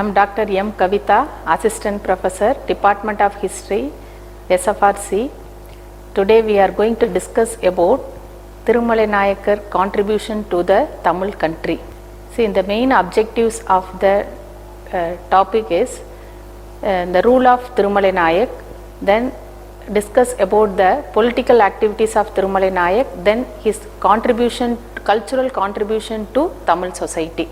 am Dr. M. Kavitha, Assistant Professor, Department of History, SFRC. Today we are going to discuss about Thirumalai Nayakar contribution to the Tamil country. See, the main objectives of the topic is the rule of Thirumalai Nayak, then discuss about the political activities of Thirumalai Nayak, then his contribution, cultural contribution to Tamil society.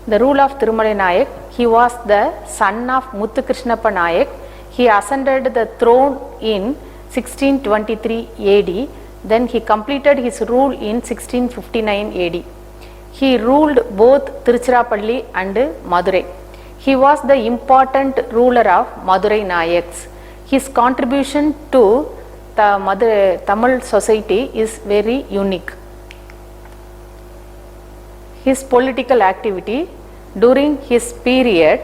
The rule of Thirumalai Nayak, he was the son of Muthukrishnapppa Nayak. He ascended the throne in 1623 AD, then he completed his rule in 1659 AD. He ruled both Tiruchirappalli and Madurai. He was the important ruler of Madurai Nayaks. His contribution to the Tamil society is very unique. His political activity during his period,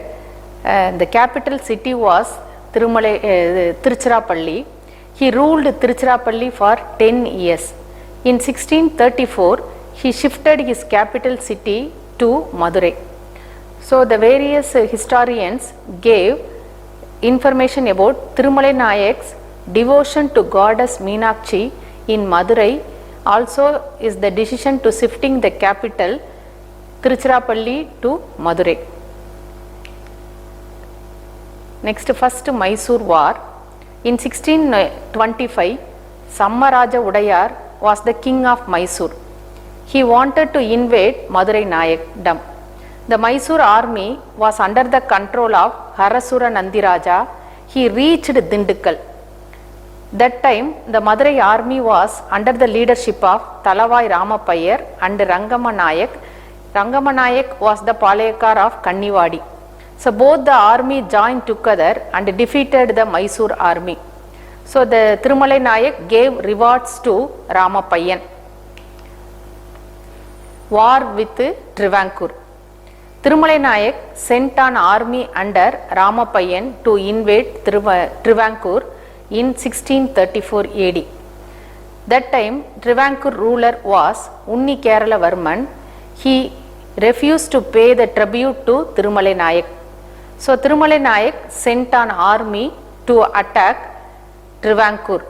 the capital city was Tiruchirappalli. He ruled Tiruchirappalli for 10 years. In 1634, he shifted his capital city to Madurai. So the various historians gave information about Thirumalai Nayak's devotion to goddess Meenakshi in Madurai. Also is the decision to shifting the capital Tiruchirappalli to Madurai. Next, first Mysore war. In 1625, Sammaraja Udayar was the king of Mysore. He wanted to invade Madurai Nayakdom. The Mysore army was under the control of Harasura Nandiraja. He reached Dindikkal. That time, the Madurai army was under the leadership of Talavai Ramapayar and Rangama Nayak. Rangama Nayak was the Palayakar of Kannivadi. So both the army joined together and defeated the Mysore army. So the Thirumalai Nayak gave rewards to Ramapayyan. War with Travancore. Thirumalai Nayak sent an army under Ramapayyan to invade Travancore in 1634 AD. That time Travancore ruler was Unni Kerala Varman. He refused to pay the tribute to Thirumalai Nayak. So Thirumalai Nayak sent an army to attack Travancore.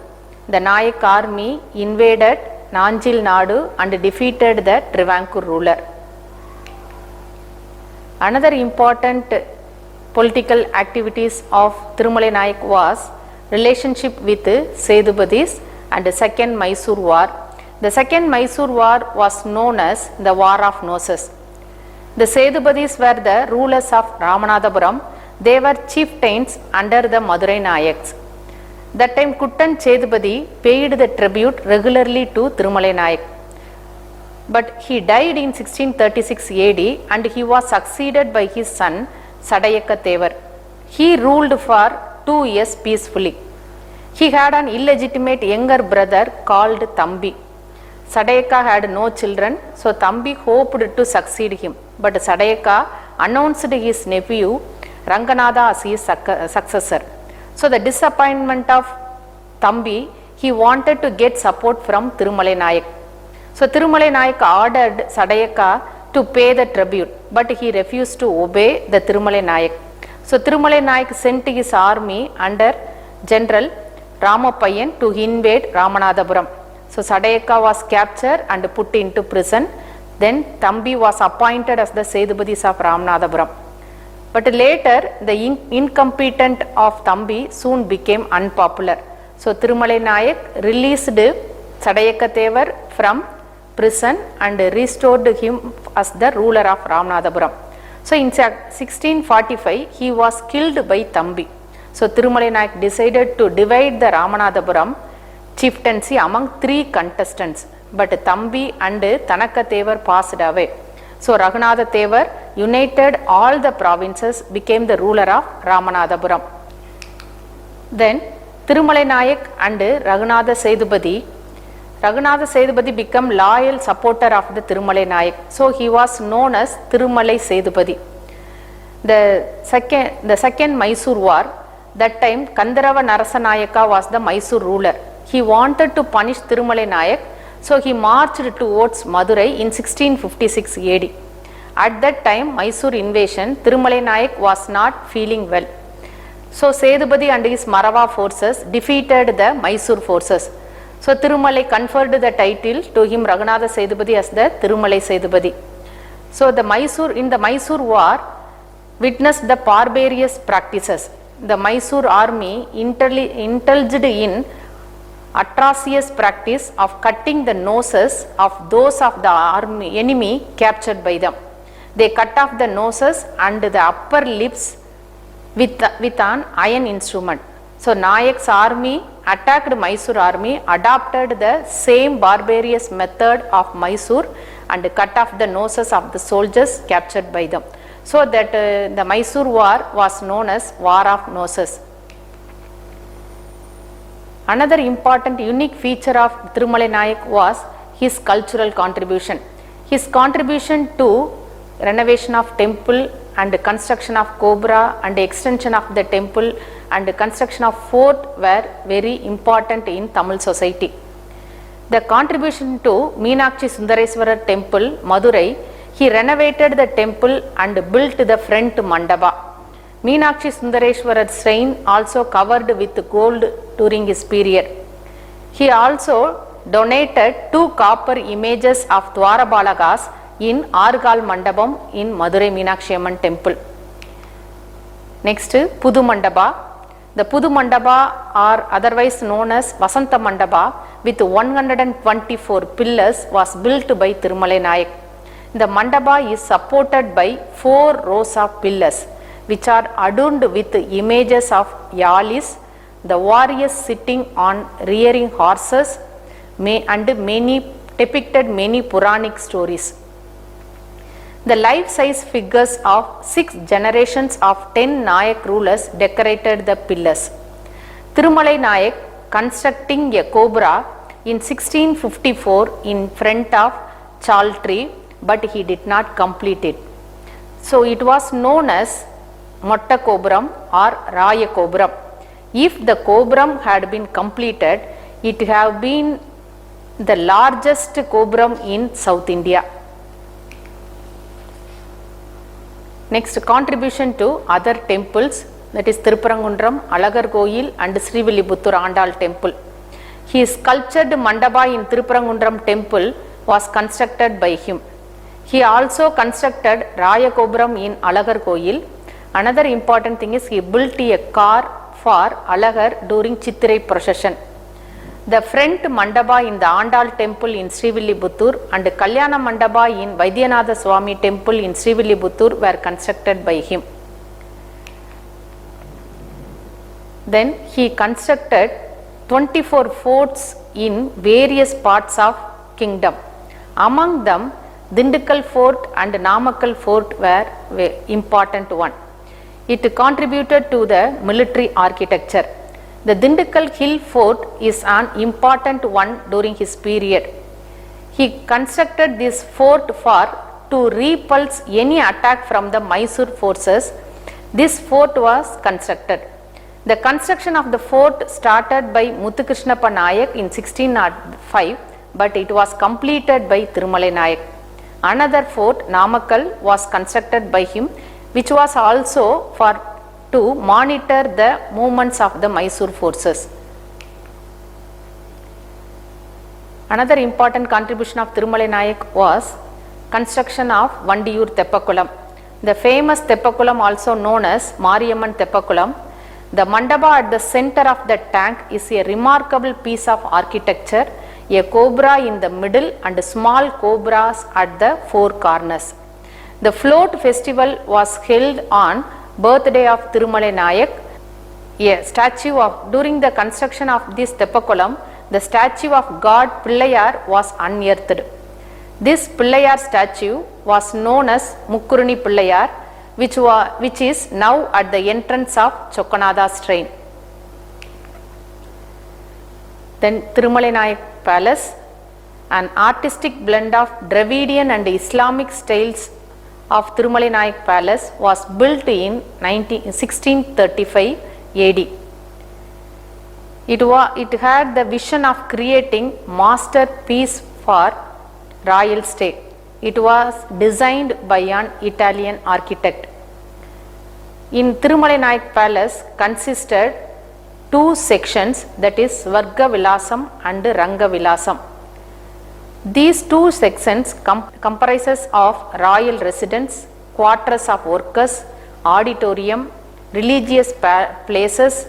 The Nayak army invaded Nanjil Nadu and defeated the Travancore ruler. Another important political activities of Thirumalai Nayak was relationship with Sedubadis and the second Mysore war. The second Mysore war was known as the War of Noses. The Sedubadis were the rulers of Ramanathapuram. They were chieftains under the Madurai Nayaks. That time Kuttan Chedubadi paid the tribute regularly to Thirumalai Nayak. But he died in 1636 AD and he was succeeded by his son Sadayaka Thevar. He ruled for 2 years peacefully. He had an illegitimate younger brother called Thambi. Sadayaka had no children, so Thambi hoped to succeed him. But Sadayaka announced his nephew Ranganatha as his successor. So the disappointment of Thambi, he wanted to get support from Thirumalai Nayak. So Thirumalai Nayak ordered Sadayaka to pay the tribute, but he refused to obey the Thirumalai Nayak. So Thirumalai Nayak sent his army under General Ramapayyan to invade Ramanathapuram. So Sadayaka was captured and put into prison. Then Thambi was appointed as the Sedubadis of Ramanathapuram. But later the incompetent of Thambi soon became unpopular. So Thirumalai Nayak released Sadayaka Thevar from prison and restored him as the ruler of Ramanathapuram. So in 1645 he was killed by Thambi. So Thirumalai Nayak decided to divide the Ramanathapuram chieftaincy among 3 contestants, but Thambi and Tanaka Thevar passed away. So Raghunatha Thevar united all the provinces, became the ruler of Ramanathapuram. Then Thirumalai Nayak and Raghunatha Sedubadi became loyal supporter of the Thirumalai Nayak. So he was known as Thirumalai Sedubadi. The second Mysore war, that time Kandarava Narasanayaka was the Mysore ruler. He wanted to punish Thirumalai Nayak, so he marched towards Madurai in 1656 AD. At that time, Mysore invasion, Thirumalai Nayak was not feeling well. So Sethupathi and his Marava forces defeated the Mysore forces. So Thirumalai conferred the title to him Raghunatha Sethupathi as the Thirumalai Sethupathi. So the Mysore war witnessed the barbarous practices. The Mysore army indulged in atrocious practice of cutting the noses of those of the enemy captured by them. They cut off the noses and the upper lips with an iron instrument. So Nayak's army attacked Mysore army, adopted the same barbarous method of Mysore and cut off the noses of the soldiers captured by them. So that the Mysore war was known as War of Noses. Another important unique feature of Thirumalai Nayak was his cultural contribution. His contribution to renovation of temple and construction of Cobra and extension of the temple and construction of fort were very important in Tamil society. The contribution to Meenakshi Sundareswarar temple, Madurai, he renovated the temple and built the front mandapa. Meenakshi Sundareswarar shrine also covered with gold during his period. He also donated 2 copper images of Dwarabalagas in Argal Mandapam in Madurai Meenakshi Amman temple. Next, Pudu Mandapa. The Pudu Mandapa are otherwise known as Vasanta Mandapa with 124 pillars was built by Thirumalai Nayak. The mandapa is supported by 4 rows of pillars which are adorned with images of Yalis, the warriors sitting on rearing horses and depicted many Puranic stories. The life-size figures of 6 generations of 10 Nayak rulers decorated the pillars. Thirumalai Nayak constructing a cobra in 1654 in front of Chaltree, but he did not complete it. So it was known as Motta Cobram or Raya Cobram. If the Cobram had been completed, it have been the largest Cobram in South India. Next, contribution to other temples, that is Tirupparangundram, Alagar Koil and Srivilliputhur Andal temple. His sculptured mandapa in Tirupparangundram temple was constructed by him. He also constructed Raya Kobram in Alagar Koil. Another important thing is he built a car for Alagar during Chittirai procession. The front mandapa in the Andal temple in Srivilliputhur and Kalyana mandapa in Vaidyanatha Swami temple in Srivilliputhur were constructed by him. Then he constructed 24 forts in various parts of kingdom. Among them, Dindigul fort and Namakkal fort were important one. It contributed to the military architecture. The Dindigul hill fort is an important one during his period. He constructed this fort to repulse any attack from the Mysore forces. This fort was constructed. The construction of the fort started by Muthukrishnappa Nayak in 1605, but it was completed by Thirumalai Nayak. Another fort, Namakkal, was constructed by him, which was also to monitor the movements of the Mysore forces. Another important contribution of Thirumalai Nayak was construction of Vandiyur Teppakulam. The famous Teppakulam, also known as Mariamman Teppakulam. The mandapa at the center of the tank is a remarkable piece of architecture, a cobra in the middle and small cobras at the 4 corners. The float festival was held on birthday of Thirumalai Nayak. A statue of, during the construction of this Teppakulam, the statue of God Pillayar was unearthed. This Pillayar statue was known as Mukkuruni Pillayar, which is now at the entrance of Chokkanatha shrine. Then Thirumalai Nayak Palace, an artistic blend of Dravidian and Islamic styles of Thirumalai Nayak Palace, was built in 1635 AD. It had the vision of creating masterpiece for royal stay. It was designed by an Italian architect. In Thirumalai Nayak Palace consisted two sections, that is Varga Vilasam and Ranga Vilasam. These two sections comprises of royal residence, quarters of workers, auditorium, religious places,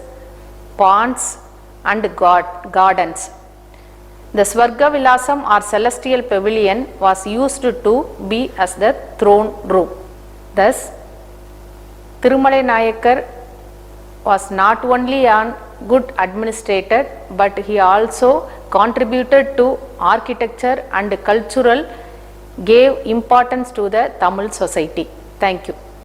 ponds and gardens. The Swarga Vilasam or celestial pavilion was used to be as the throne room. Thus, Thirumalai Nayakar was not only a good administrator, but he also contributed to architecture and cultural, gave importance to the Tamil society. Thank you.